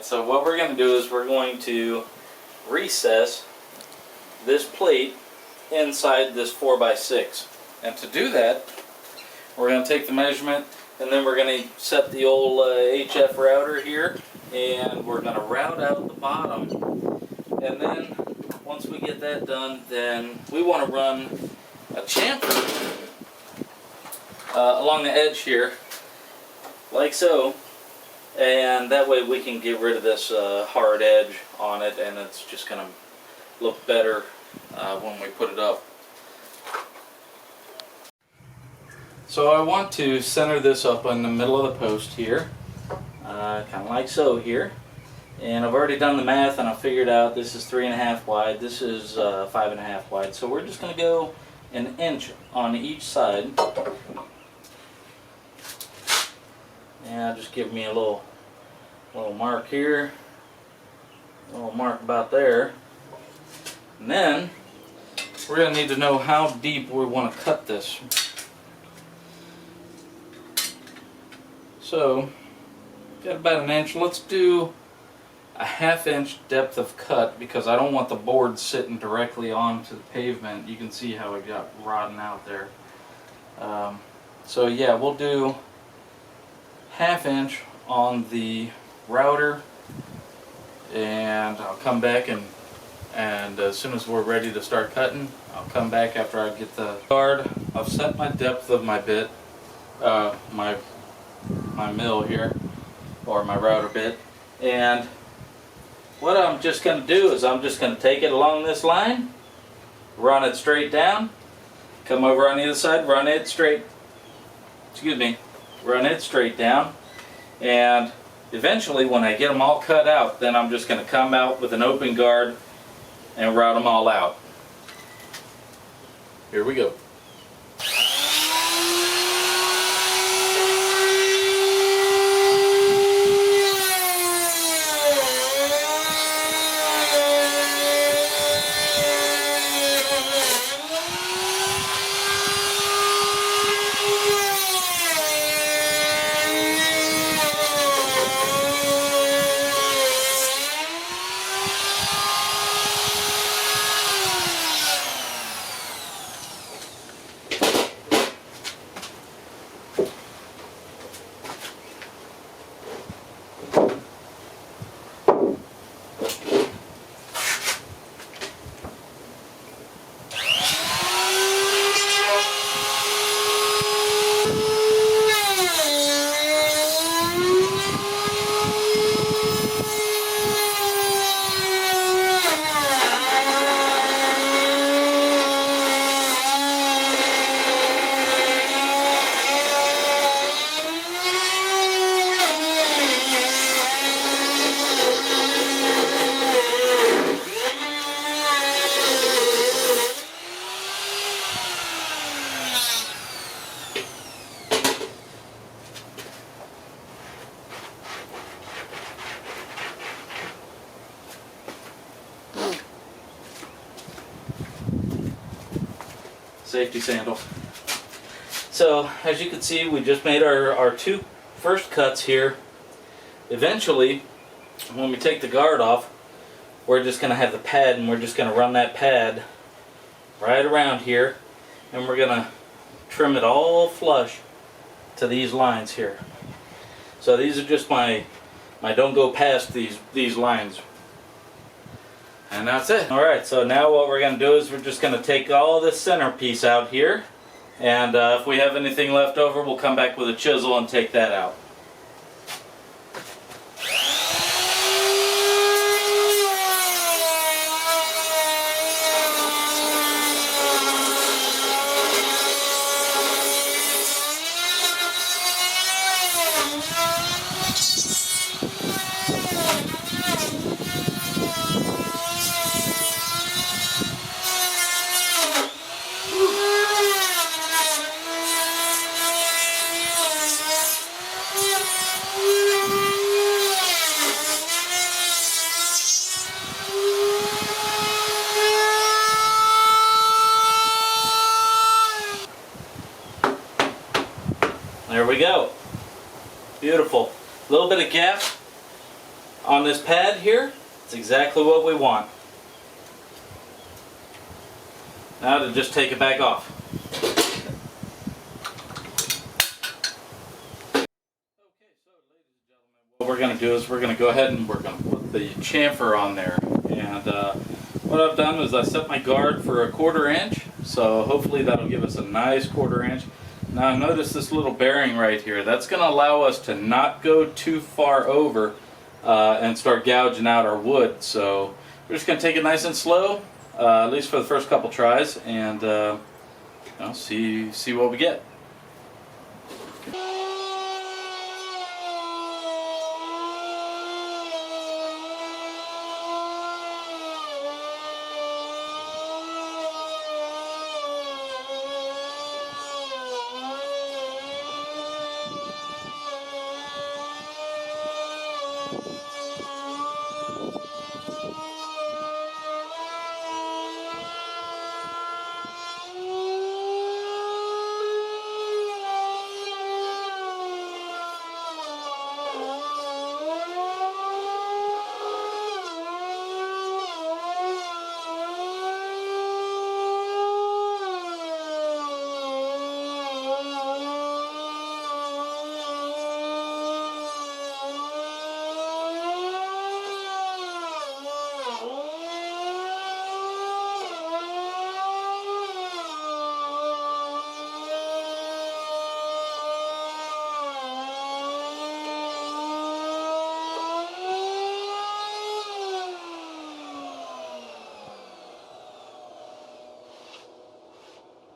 Alright, so what we're going to do is we're going to recess this plate inside this 4x6. And to do that, we're going to take the measurement and then we're going to set the old HF router here, and we're going to route out the bottom. And then once we get that done, then we want to run a chamfer along the edge here, like so. And that way we can get rid of this hard edge on it, and it's just going to look better when we put it up. So I want to center this up in the middle of the post here, kind of like so here. And I've already done the math and I figured out this is 3.5 wide, this is 5.5 wide. So we're just going to go 1 inch on each side. Yeah, just give me a little mark here, a little mark about there. And then we're going to need to know how deep we want to cut this. So, got about 1 inch. Let's do a 1/2 inch depth of cut because I don't want the board sitting directly onto the pavement. You can see how it got rotten out there. So yeah, we'll do 1/2 inch on the router, and I'll come back and as soon as we're ready to start cutting, I'll come back after I get the guard. I've set my depth of my bit, my mill here, or my router bit, and what I'm just going to do is I'm just going to take it along this line, run it straight down, come over on the other side, run it straight down, and eventually when I get them all cut out, then I'm just going to come out with an open guard and route them all out. Here we go. Safety sandals. So as you can see, we just made our two first cuts here. Eventually, when we take the guard off, we're just going to have the pad, and we're just going to run that pad right around here, and we're going to trim it all flush to these lines here. So these are just my don't go past these lines. And that's it. Alright, so now what we're going to do is we're just going to take all this center piece out here, and if we have anything left over, we'll come back with a chisel and take that out. There we go. Beautiful. A little bit of gap on this pad here, it's exactly what we want. Now to just take it back off. What we're going to do is we're going to go ahead and we're going to put the chamfer on there. And what I've done is I set my guard for 1/4 inch, so hopefully that'll give us a nice 1/4 inch. Now notice this little bearing right here. That's going to allow us to not go too far over and start gouging out our wood. So we're just going to take it nice and slow, at least for the first couple tries, and you know, see what we get.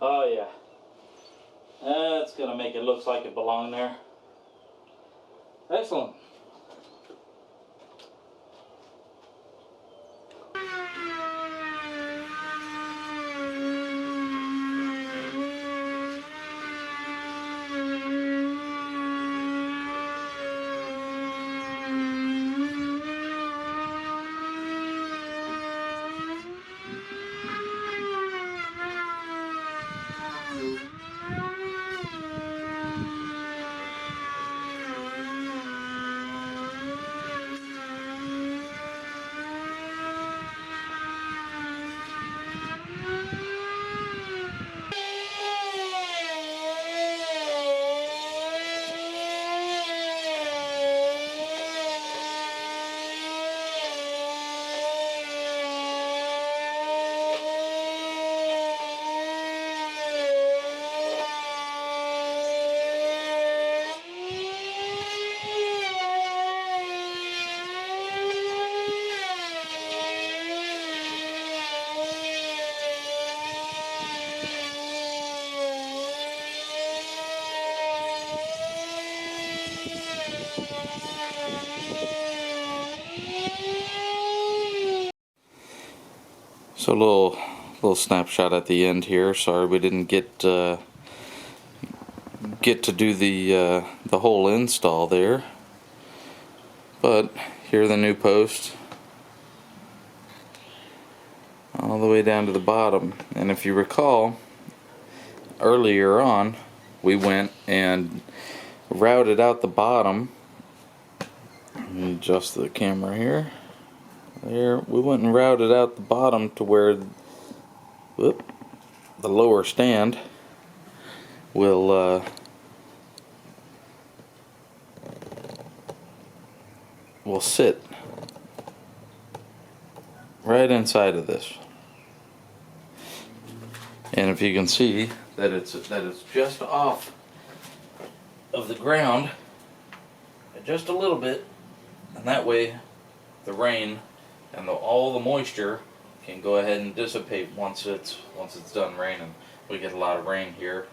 Oh yeah, that's gonna make it look like it belonged there. Excellent. So a little snapshot at the end here. Sorry we didn't get to do the whole install there, but here are the new posts all the way down to the bottom. And if you recall, earlier on we went and routed out the bottom. Let me adjust the camera here. There, we went and routed out the bottom to where the lower stand will sit right inside of this. And if you can see that it's just off of the ground just a little bit, and that way the rain and all the moisture can go ahead and dissipate once it's done raining. We get a lot of rain here.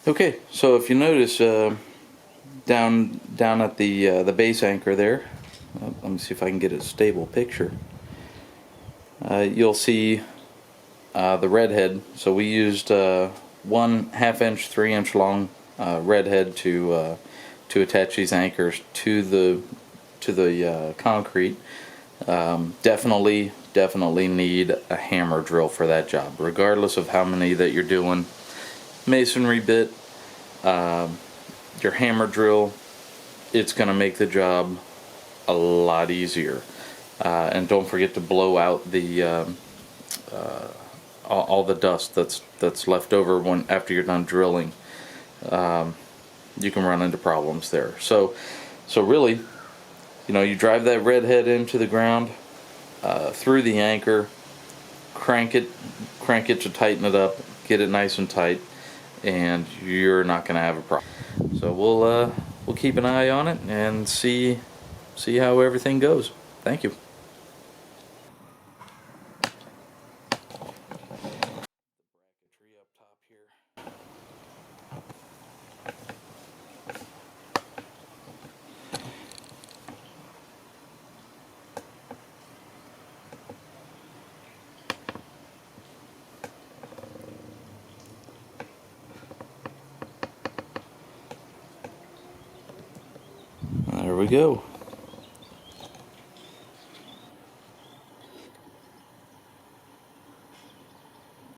Okay, so if you notice down at the base anchor there, let me see if I can get a stable picture. You'll see the red head. So we used 1/2 inch, 3 inch long red head to attach these anchors to the concrete. Definitely need a hammer drill for that job, regardless of how many that you're doing. Masonry bit, your hammer drill it's going to make the job a lot easier. And don't forget to blow out the all the dust that's left over when after you're done drilling. You can run into problems there. So really, you know, you drive that red head into the ground through the anchor, crank it to tighten it up, get it nice and tight, and you're not going to have a problem. So we'll keep an eye on it and see how everything goes. Thank you. There we go.